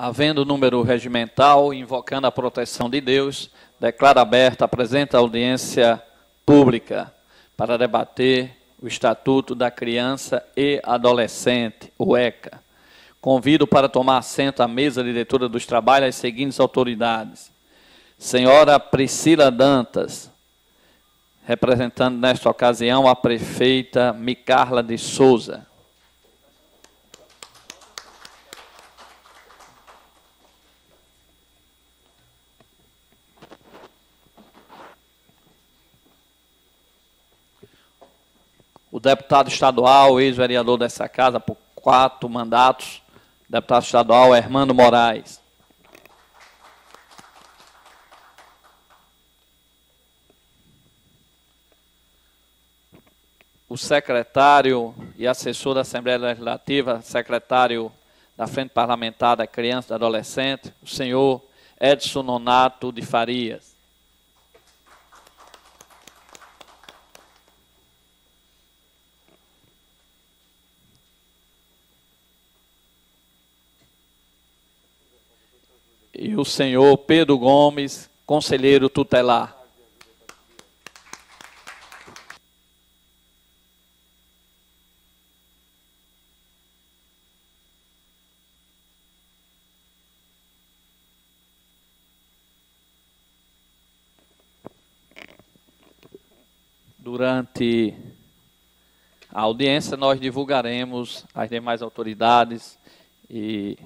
Havendo número regimental, invocando a proteção de Deus, declaro aberta a presente audiência pública para debater o Estatuto da Criança e Adolescente, o ECA. Convido para tomar assento à mesa diretora dos trabalhos as seguintes autoridades. Senhora Priscila Dantas, representando nesta ocasião a prefeita Micarla de Souza. O deputado estadual, ex-vereador dessa casa por 4 mandatos, deputado estadual Hermano Moraes. O secretário e assessor da Assembleia Legislativa, secretário da Frente Parlamentar da Criança e do Adolescente, o senhor Edson Nonato de Farias. E o senhor Pedro Gomes, conselheiro tutelar. Durante a audiência, nós divulgaremos as demais autoridades e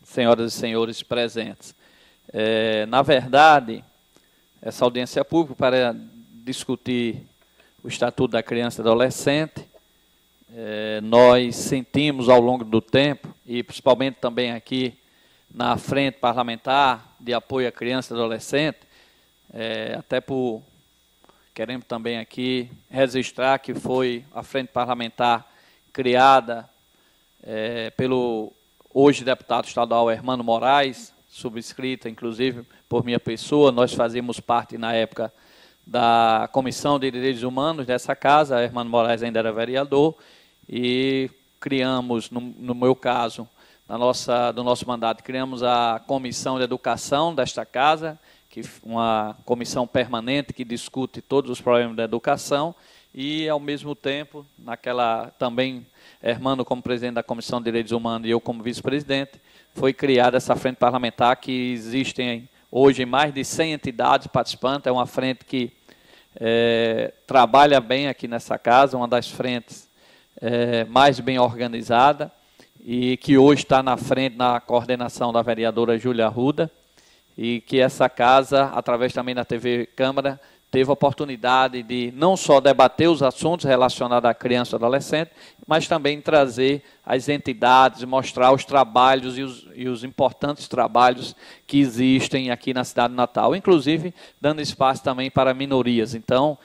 senhoras e senhores presentes. Na verdade, essa audiência pública para discutir o Estatuto da Criança e Adolescente, nós sentimos ao longo do tempo, e principalmente também aqui na Frente Parlamentar de Apoio à Criança e Adolescente, queremos também aqui registrar que foi a Frente Parlamentar criada pelo hoje deputado estadual Hermano Moraes, subscrita inclusive por minha pessoa. Nós fazíamos parte na época da Comissão de Direitos Humanos dessa casa, Hermano Moraes ainda era vereador, e criamos, no meu caso, do nosso mandato, criamos a Comissão de Educação desta casa, uma comissão permanente que discute todos os problemas da educação, e, ao mesmo tempo, também, Hermano como presidente da Comissão de Direitos Humanos e eu como vice-presidente, foi criada essa frente parlamentar que existem hoje mais de 100 entidades participantes. É uma frente que trabalha bem aqui nessa casa, uma das frentes mais bem organizada, e que hoje está na frente, na coordenação da vereadora Júlia Arruda, e que essa casa, através também da TV Câmara, teve a oportunidade de não só debater os assuntos relacionados à criança e adolescente, mas também trazer as entidades, mostrar os trabalhos e os importantes trabalhos que existem aqui na cidade de Natal, inclusive dando espaço também para minorias. Então,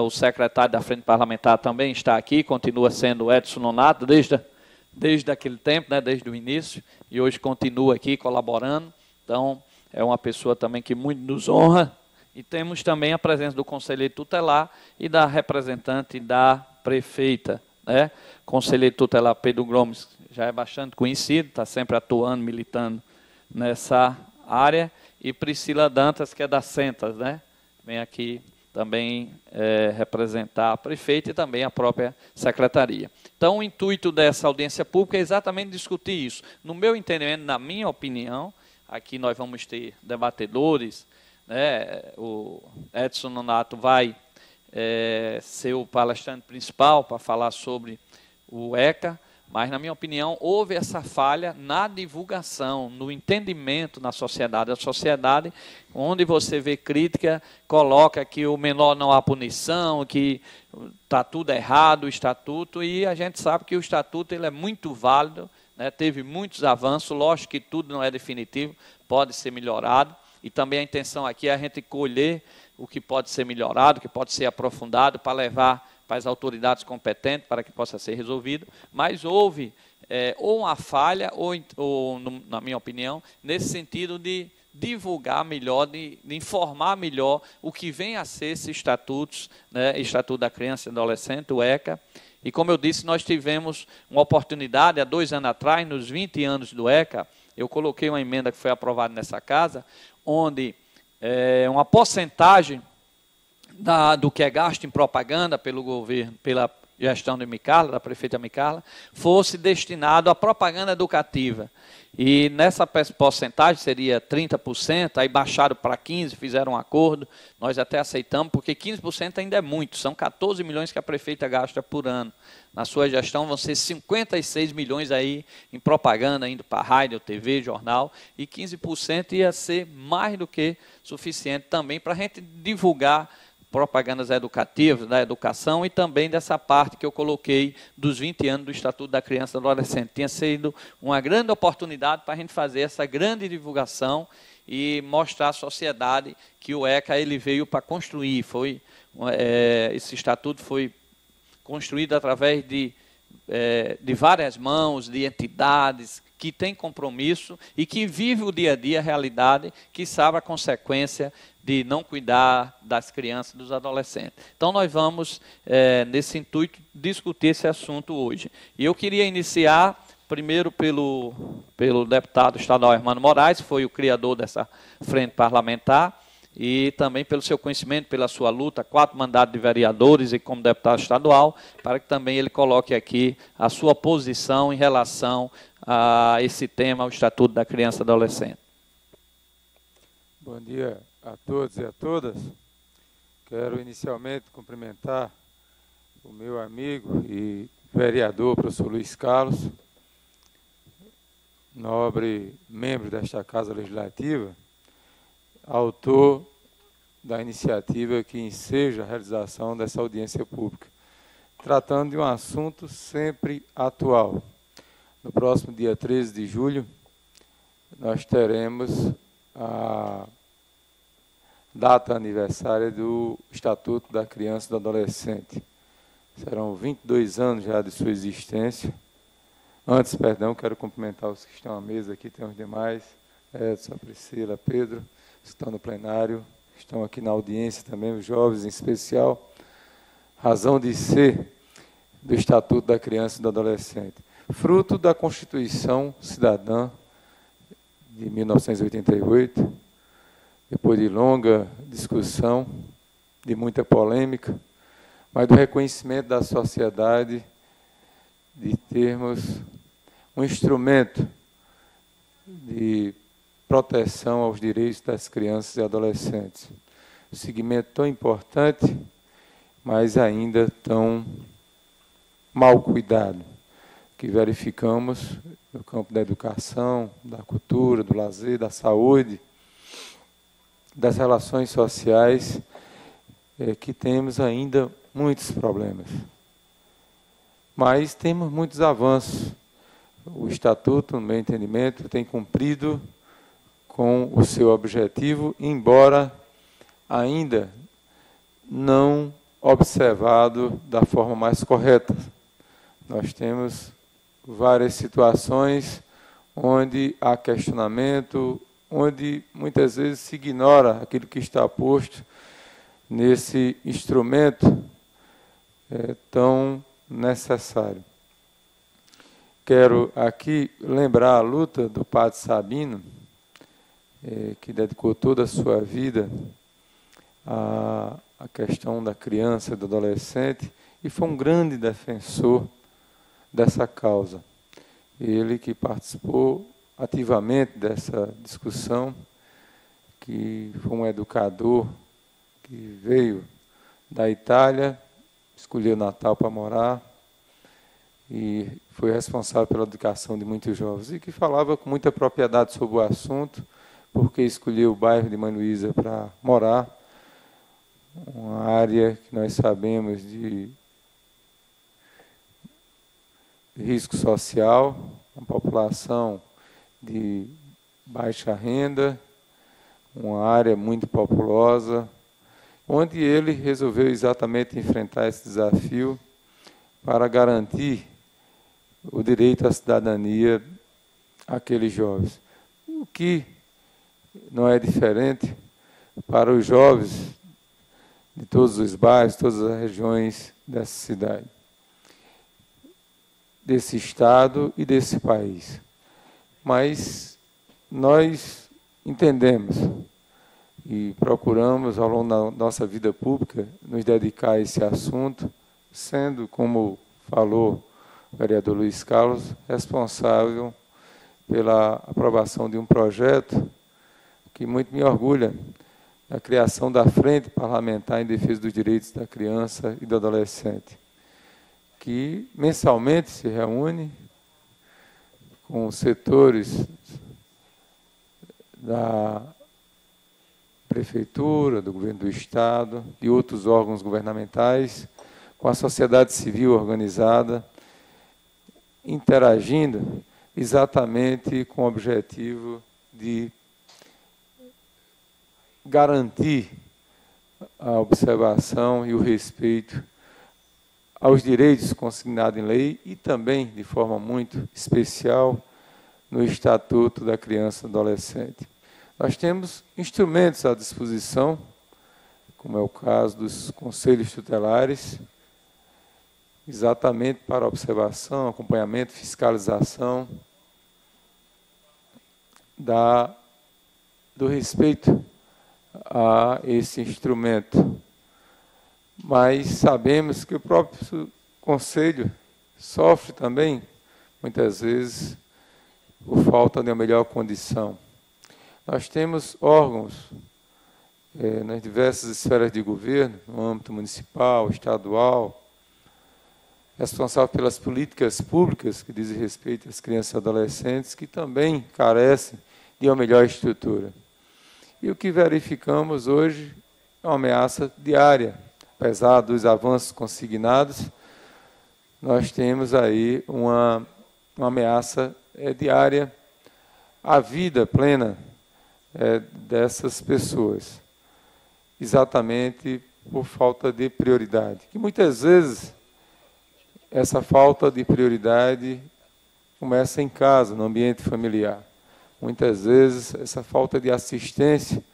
o secretário da Frente Parlamentar também está aqui, continua sendo o Edson Nonato, desde aquele tempo, desde o início, e hoje continua aqui colaborando. Então, é uma pessoa também que muito nos honra. E temos também a presença do conselheiro tutelar e da representante da prefeita, Conselheiro tutelar Pedro Gomes, já é bastante conhecido, está sempre atuando, militando nessa área. E Priscila Dantas, que é da Centas, vem aqui também representar a prefeita e também a própria secretaria. Então, o intuito dessa audiência pública é exatamente discutir isso. No meu entendimento, na minha opinião, aqui nós vamos ter debatedores, o Edson Nonato vai ser o palestrante principal para falar sobre o ECA, mas, na minha opinião, houve essa falha na divulgação, no entendimento na sociedade. A sociedade, onde você vê crítica, coloca que o menor não há punição, que está tudo errado, o Estatuto, e a gente sabe que o Estatuto ele é muito válido, teve muitos avanços, lógico que tudo não é definitivo, pode ser melhorado, e também a intenção aqui é a gente colher o que pode ser melhorado, o que pode ser aprofundado, para levar para as autoridades competentes, para que possa ser resolvido. Mas houve ou uma falha, ou, na minha opinião, nesse sentido de divulgar melhor, de informar melhor o que vem a ser esses estatutos, Estatuto da Criança e Adolescente, o ECA. E, como eu disse, nós tivemos uma oportunidade, há 2 anos atrás, nos 20 anos do ECA, eu coloquei uma emenda que foi aprovada nessa casa, onde uma porcentagem do que é gasto em propaganda pelo governo, pela gestão de Micarla, da prefeita Micarla, fosse destinado à propaganda educativa. E nessa porcentagem seria 30%, aí baixaram para 15%, fizeram um acordo, nós até aceitamos, porque 15% ainda é muito, são 14 milhões que a prefeita gasta por ano. Na sua gestão vão ser 56 milhões aí em propaganda, indo para rádio, TV, jornal, e 15% ia ser mais do que suficiente também para a gente divulgar propagandas educativas, da educação, e também dessa parte que eu coloquei dos 20 anos do Estatuto da Criança e do Adolescente. Tinha sido uma grande oportunidade para a gente fazer essa grande divulgação e mostrar à sociedade que o ECA ele veio para construir. Esse estatuto foi construído através de várias mãos, de entidades que têm compromisso e que vivem o dia a dia, a realidade, que sabe a consequência de não cuidar das crianças e dos adolescentes. Então, nós vamos, nesse intuito, discutir esse assunto hoje. E eu queria iniciar, primeiro, pelo deputado estadual Hermano Moraes, que foi o criador dessa frente parlamentar, e também pelo seu conhecimento, pela sua luta, 4 mandatos de vereadores e como deputado estadual, para que também ele coloque aqui a sua posição em relação a esse tema, o Estatuto da Criança e Adolescente. Bom dia a todos e a todas. Quero inicialmente cumprimentar o meu amigo e vereador, professor Luiz Carlos, nobre membro desta Casa Legislativa, autor da iniciativa que enseja a realização dessa audiência pública, tratando de um assunto sempre atual. No próximo dia 13 de julho, nós teremos a data aniversária do Estatuto da Criança e do Adolescente. Serão 22 anos já de sua existência. Antes, perdão, quero cumprimentar os que estão à mesa aqui, tem os demais, Edson, Priscila, Pedro, que estão no plenário, estão aqui na audiência também, os jovens em especial. Razão de ser do Estatuto da Criança e do Adolescente. Fruto da Constituição Cidadã de 1988, depois de longa discussão, de muita polêmica, mas do reconhecimento da sociedade de termos um instrumento de proteção aos direitos das crianças e adolescentes. Um segmento tão importante, mas ainda tão mal cuidado, que verificamos no campo da educação, da cultura, do lazer, da saúde, das relações sociais, que temos ainda muitos problemas. Mas temos muitos avanços. O Estatuto, no meu entendimento, tem cumprido com o seu objetivo, embora ainda não observado da forma mais correta. Nós temos várias situações onde há questionamento, onde muitas vezes se ignora aquilo que está posto nesse instrumento tão necessário. Quero aqui lembrar a luta do padre Sabino, que dedicou toda a sua vida à questão da criança e do adolescente, e foi um grande defensor dessa causa. Ele que participou ativamente dessa discussão, que foi um educador que veio da Itália, escolheu Natal para morar, e foi responsável pela educação de muitos jovens, e que falava com muita propriedade sobre o assunto, porque escolheu o bairro de Mãe Luísa para morar, uma área que nós sabemos de risco social, uma população de baixa renda, uma área muito populosa, onde ele resolveu exatamente enfrentar esse desafio para garantir o direito à cidadania àqueles jovens. O que não é diferente para os jovens de todos os bairros, todas as regiões dessa cidade, desse estado e desse país. Mas nós entendemos e procuramos, ao longo da nossa vida pública, nos dedicar a esse assunto, sendo, como falou o vereador Luiz Carlos, responsável pela aprovação de um projeto que muito me orgulha, a criação da Frente Parlamentar em Defesa dos Direitos da Criança e do Adolescente, que mensalmente se reúne com os setores da Prefeitura, do Governo do Estado e outros órgãos governamentais, com a sociedade civil organizada, interagindo exatamente com o objetivo de garantir a observação e o respeito aos direitos consignados em lei e também, de forma muito especial, no Estatuto da Criança e do Adolescente. Nós temos instrumentos à disposição, como é o caso dos conselhos tutelares, exatamente para observação, acompanhamento, fiscalização do respeito a esse instrumento. Mas sabemos que o próprio Conselho sofre também, muitas vezes, por falta de uma melhor condição. Nós temos órgãos nas diversas esferas de governo, no âmbito municipal, estadual, responsável pelas políticas públicas que dizem respeito às crianças e adolescentes, que também carecem de uma melhor estrutura. E o que verificamos hoje é uma ameaça diária. Apesar dos avanços consignados, nós temos aí uma ameaça diária à vida plena dessas pessoas, exatamente por falta de prioridade. Que muitas vezes essa falta de prioridade começa em casa, no ambiente familiar. Muitas vezes, essa falta de assistência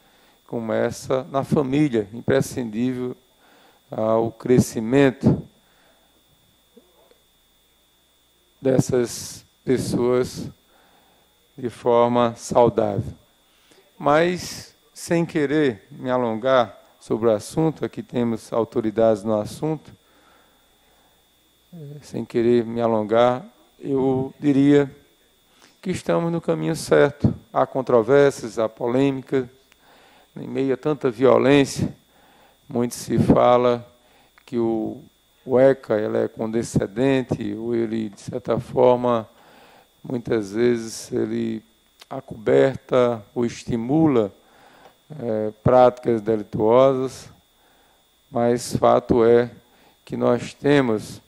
começa na família, imprescindível ao crescimento dessas pessoas de forma saudável. Mas, sem querer me alongar sobre o assunto, aqui temos autoridades no assunto, sem querer me alongar, eu diria que estamos no caminho certo. Há controvérsias, há polêmica, em meio a tanta violência, muito se fala que o ECA ele é condescendente, ou ele, de certa forma, muitas vezes, ele acoberta ou estimula práticas delituosas, mas fato é que nós temos,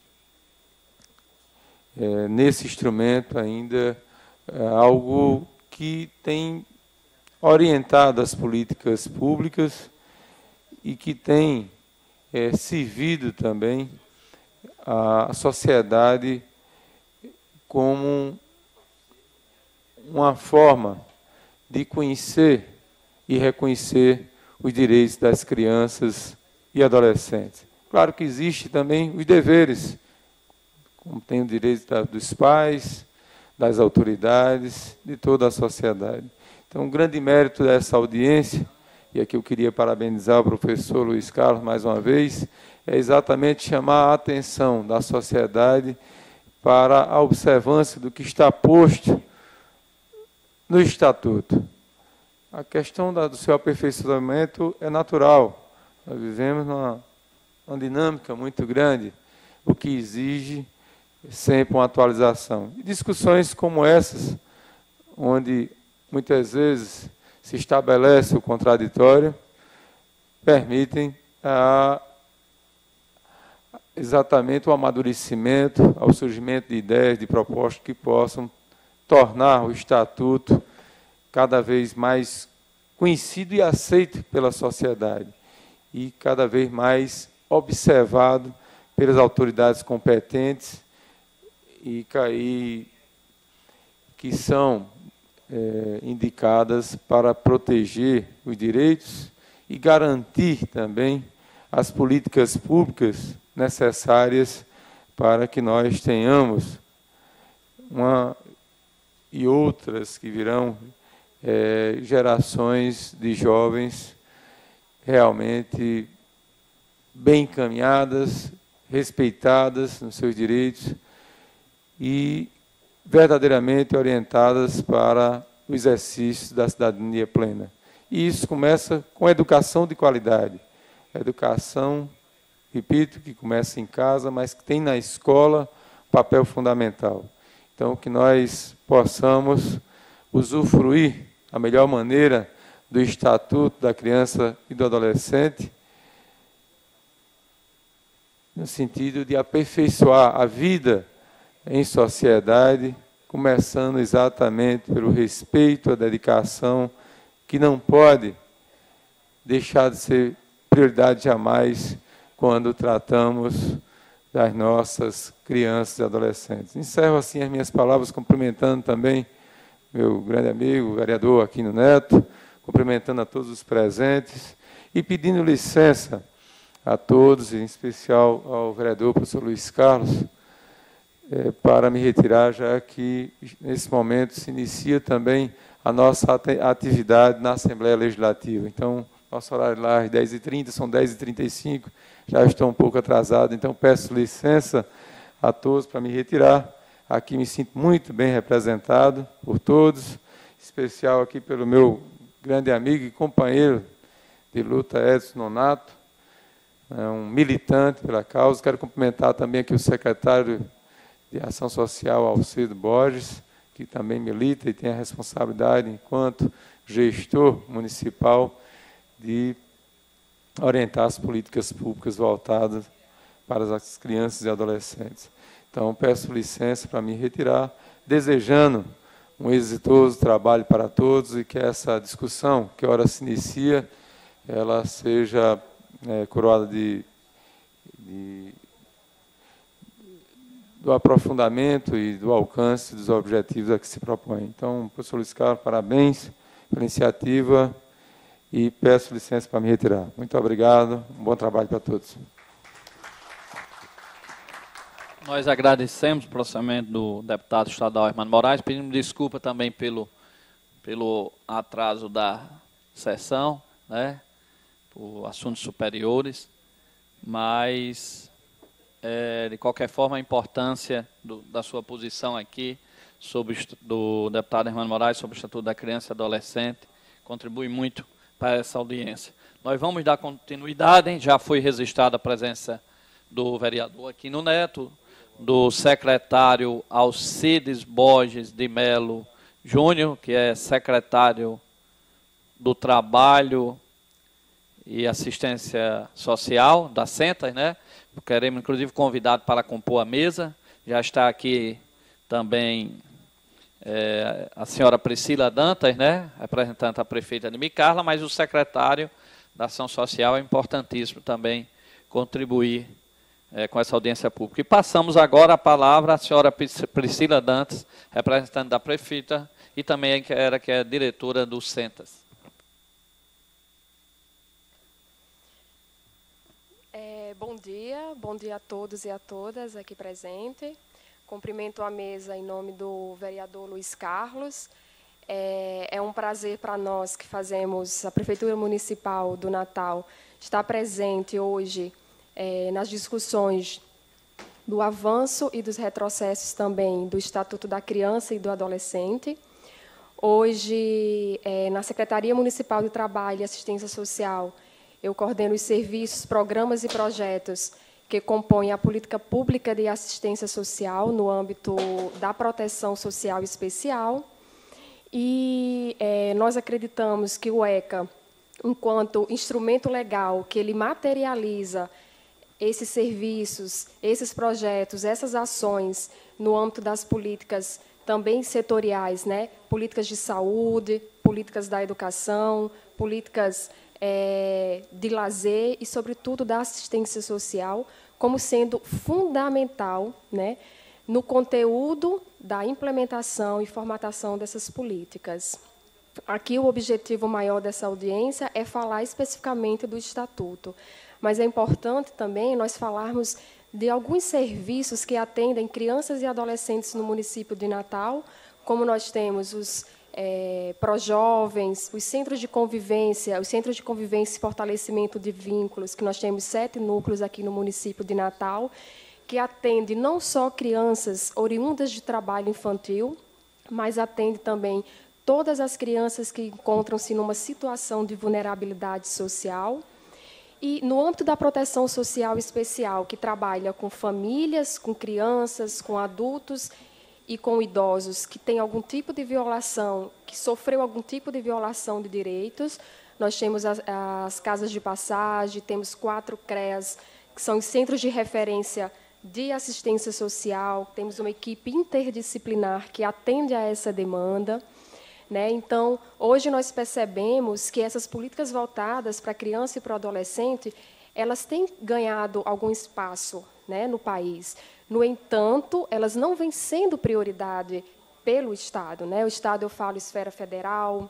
nesse instrumento ainda, algo que tem orientado as políticas públicas e que tem servido também a sociedade como uma forma de conhecer e reconhecer os direitos das crianças e adolescentes. Claro que existe também os deveres, como tem o direito dos pais, das autoridades, de toda a sociedade. Então, um grande mérito dessa audiência, e aqui eu queria parabenizar o professor Luiz Carlos mais uma vez, é exatamente chamar a atenção da sociedade para a observância do que está posto no Estatuto. A questão do seu aperfeiçoamento é natural. Nós vivemos numa dinâmica muito grande, o que exige sempre uma atualização. E discussões como essas, onde muitas vezes se estabelece o contraditório, permitem exatamente o amadurecimento, ao surgimento de ideias, de propostas que possam tornar o Estatuto cada vez mais conhecido e aceito pela sociedade e cada vez mais observado pelas autoridades competentes e que são indicadas para proteger os direitos e garantir também as políticas públicas necessárias para que nós tenhamos e outras que virão gerações de jovens realmente bem encaminhadas, respeitadas nos seus direitos e verdadeiramente orientadas para o exercício da cidadania plena. E isso começa com educação de qualidade. Educação, repito, que começa em casa, mas que tem na escola papel fundamental. Então, que nós possamos usufruir a melhor maneira do Estatuto da Criança e do Adolescente, no sentido de aperfeiçoar a vida em sociedade, começando exatamente pelo respeito, a dedicação, que não pode deixar de ser prioridade jamais quando tratamos das nossas crianças e adolescentes. Encerro assim as minhas palavras, cumprimentando também meu grande amigo, o vereador Aquino Neto, cumprimentando a todos os presentes e pedindo licença a todos, em especial ao vereador professor Luiz Carlos, para me retirar, já que nesse momento se inicia também a nossa atividade na Assembleia Legislativa. Então, nosso horário lá às 10h30, são 10h35, já estou um pouco atrasado, então peço licença a todos para me retirar. Aqui me sinto muito bem representado por todos, em especial aqui pelo meu grande amigo e companheiro de luta, Edson Nonato, um militante pela causa. Quero cumprimentar também aqui o secretário de Ação Social, Alcido Borges, que também milita e tem a responsabilidade, enquanto gestor municipal, de orientar as políticas públicas voltadas para as crianças e adolescentes. Então, peço licença para me retirar, desejando um exitoso trabalho para todos e que essa discussão, que ora se inicia, ela seja coroada do aprofundamento e do alcance dos objetivos a que se propõe. Então, professor Luiz Carlos, parabéns pela iniciativa e peço licença para me retirar. Muito obrigado, um bom trabalho para todos. Nós agradecemos o processamento do deputado estadual Hermano Moraes, pedimos desculpa também pelo atraso da sessão, né, por assuntos superiores, mas, de qualquer forma, a importância da sua posição aqui, do deputado Hermano Moraes, sobre o Estatuto da Criança e Adolescente, contribui muito para essa audiência. Nós vamos dar continuidade, hein? Já foi registrada a presença do vereador Aquino Neto, do secretário Alcides Borges de Melo Júnior, que é secretário do Trabalho e Assistência Social da Sentas, né? Queremos, inclusive, convidado para compor a mesa. Já está aqui também a senhora Priscila Dantas, né? Representante a prefeita de Micarla, mas o secretário da Ação Social é importantíssimo também contribuir com essa audiência pública. E passamos agora a palavra à senhora Priscila Dantas, representante da prefeita, e também que é diretora do Sentas. Bom dia a todos e a todas aqui presentes. Cumprimento a mesa em nome do vereador Luiz Carlos. É um prazer para nós que fazemos a Prefeitura Municipal do Natal estar presente hoje nas discussões do avanço e dos retrocessos também do Estatuto da Criança e do Adolescente. Hoje, na Secretaria Municipal de Trabalho e Assistência Social, eu coordeno os serviços, programas e projetos que compõem a política pública de assistência social no âmbito da proteção social especial. E nós acreditamos que o ECA, enquanto instrumento legal que ele materializa esses serviços, esses projetos, essas ações no âmbito das políticas também setoriais, né? Políticas de saúde, políticas da educação, políticas de lazer e, sobretudo, da assistência social, como sendo fundamental, né, no conteúdo da implementação e formatação dessas políticas. Aqui o objetivo maior dessa audiência é falar especificamente do Estatuto, mas é importante também nós falarmos de alguns serviços que atendem crianças e adolescentes no município de Natal, como nós temos os pró-jovens, os centros de convivência e fortalecimento de vínculos, que nós temos 7 núcleos aqui no município de Natal, que atende não só crianças oriundas de trabalho infantil, mas atende também todas as crianças que encontram-se numa situação de vulnerabilidade social. E, no âmbito da proteção social especial, que trabalha com famílias, com crianças, com adultos e com idosos que têm algum tipo de violação, que sofreu algum tipo de violação de direitos, nós temos as casas de passagem, temos 4 CREAs, que são os centros de referência de assistência social, temos uma equipe interdisciplinar que atende a essa demanda. Então, hoje nós percebemos que essas políticas voltadas para a criança e para o adolescente, elas têm ganhado algum espaço, no país. No entanto, elas não vêm sendo prioridade pelo Estado. O Estado, eu falo esfera federal,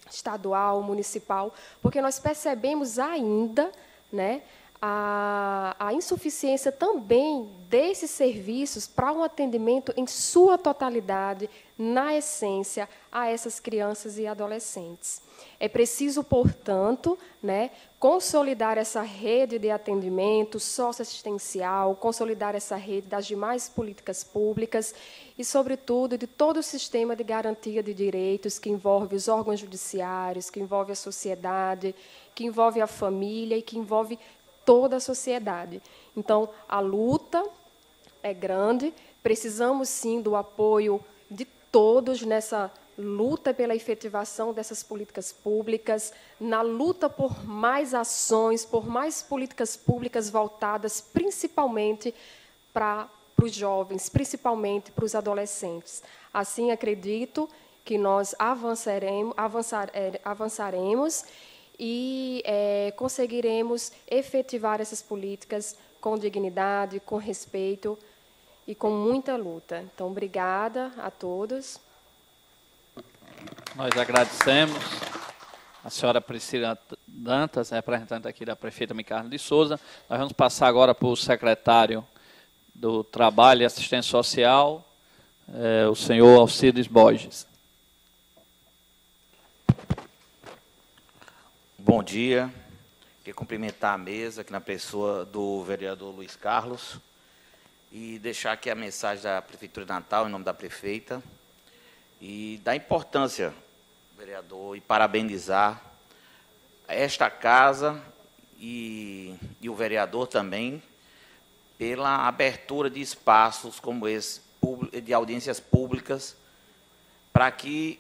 estadual, municipal, porque nós percebemos ainda a insuficiência também desses serviços para um atendimento em sua totalidade, na essência, a essas crianças e adolescentes. É preciso, portanto, consolidar essa rede de atendimento socioassistencial, consolidar essa rede das demais políticas públicas e, sobretudo, de todo o sistema de garantia de direitos que envolve os órgãos judiciários, que envolve a sociedade, que envolve a família e que envolve toda a sociedade. Então, a luta é grande, precisamos, sim, do apoio de todos nessa luta pela efetivação dessas políticas públicas, na luta por mais ações, por mais políticas públicas voltadas principalmente para os jovens, principalmente para os adolescentes. Assim, acredito que nós avançaremos e conseguiremos efetivar essas políticas com dignidade, com respeito e com muita luta. Então, obrigada a todos. Nós agradecemos a senhora Priscila Dantas, representante aqui da prefeita Micarla de Souza. Nós vamos passar agora para o secretário do Trabalho e Assistência Social, o senhor Alcides Borges. Bom dia. Queria cumprimentar a mesa aqui na pessoa do vereador Luiz Carlos e deixar aqui a mensagem da Prefeitura de Natal, em nome da prefeita, e da importância, vereador, e parabenizar esta casa e o vereador também pela abertura de espaços como esse, de audiências públicas, para que,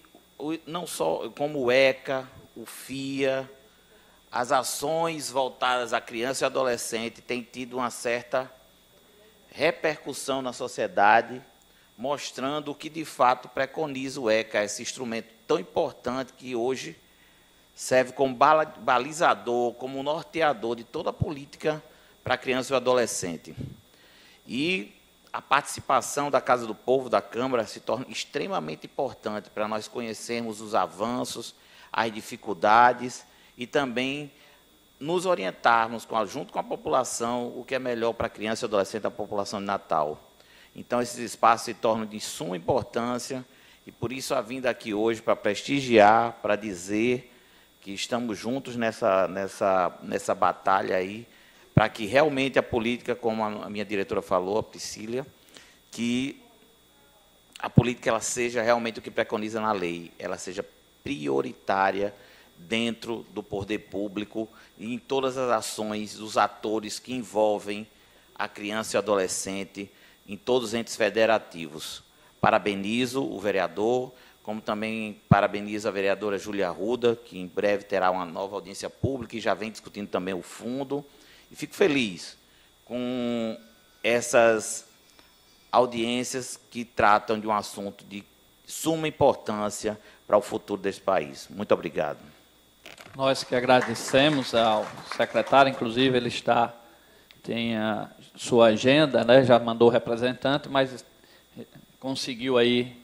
não só como o ECA, o FIA, as ações voltadas à criança e adolescente têm tido uma certa repercussão na sociedade, mostrando o que, de fato, preconiza o ECA, esse instrumento tão importante que hoje serve como balizador, como norteador de toda a política para a criança e o adolescente. E a participação da Casa do Povo, da Câmara, se torna extremamente importante para nós conhecermos os avanços, as dificuldades e também nos orientarmos, junto com a população, o que é melhor para a criança e adolescente da população de Natal. Então, esses espaços se tornam de suma importância e, por isso, a vinda aqui hoje para prestigiar, para dizer que estamos juntos nessa batalha aí, para que realmente a política, como a minha diretora falou, a Priscila, que a política ela seja realmente o que preconiza na lei, ela seja prioritária dentro do poder público e em todas as ações dos atores que envolvem a criança e o adolescente, em todos os entes federativos. Parabenizo o vereador, como também parabenizo a vereadora Júlia Arruda, que em breve terá uma nova audiência pública e já vem discutindo também o fundo. E fico feliz com essas audiências que tratam de um assunto de suma importância para o futuro desse país. Muito obrigado. Nós que agradecemos ao secretário, inclusive ele tem a sua agenda, já mandou representante, mas conseguiu aí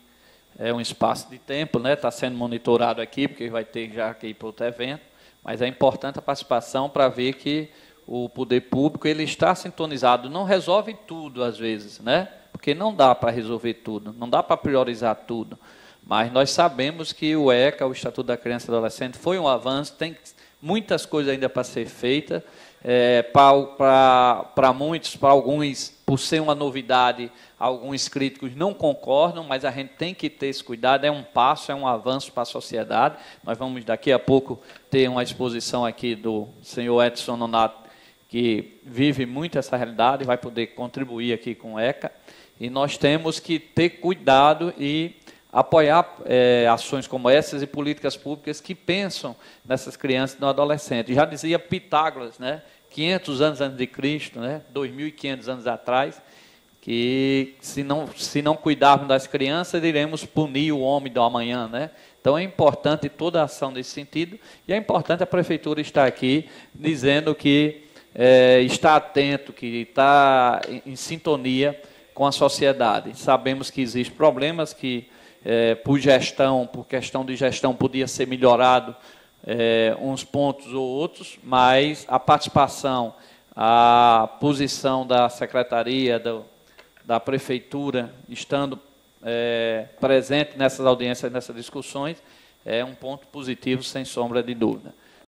um espaço de tempo, está sendo monitorado aqui, porque vai ter já que ir para outro evento, mas é importante a participação para ver que o poder público ele está sintonizado, não resolve tudo às vezes, porque não dá para resolver tudo, não dá para priorizar tudo, Mas nós sabemos que o ECA, o Estatuto da Criança e Adolescente, foi um avanço, tem muitas coisas ainda para ser feitas. Para muitos, para alguns, por ser uma novidade, alguns críticos não concordam, mas a gente tem que ter esse cuidado, é um passo, é um avanço para a sociedade. Nós vamos, daqui a pouco, ter uma exposição aqui do senhor Edson Nonato, que vive muito essa realidade, vai poder contribuir aqui com o ECA. E nós temos que ter cuidado e apoiar ações como essas e políticas públicas que pensam nessas crianças e no adolescente. Já dizia Pitágoras, né, 500 anos antes de Cristo, né, 2.500 anos atrás, que se não cuidarmos das crianças, iremos punir o homem do amanhã, né? Então é importante toda a ação nesse sentido, e é importante a Prefeitura estar aqui dizendo que está atento, que está em sintonia com a sociedade. Sabemos que existem problemas que, por questão de gestão, podia ser melhorado uns pontos ou outros, mas a participação, a posição da Secretaria, da Prefeitura, estando presente nessas audiências, nessas discussões, é um ponto positivo, sem sombra de dúvida.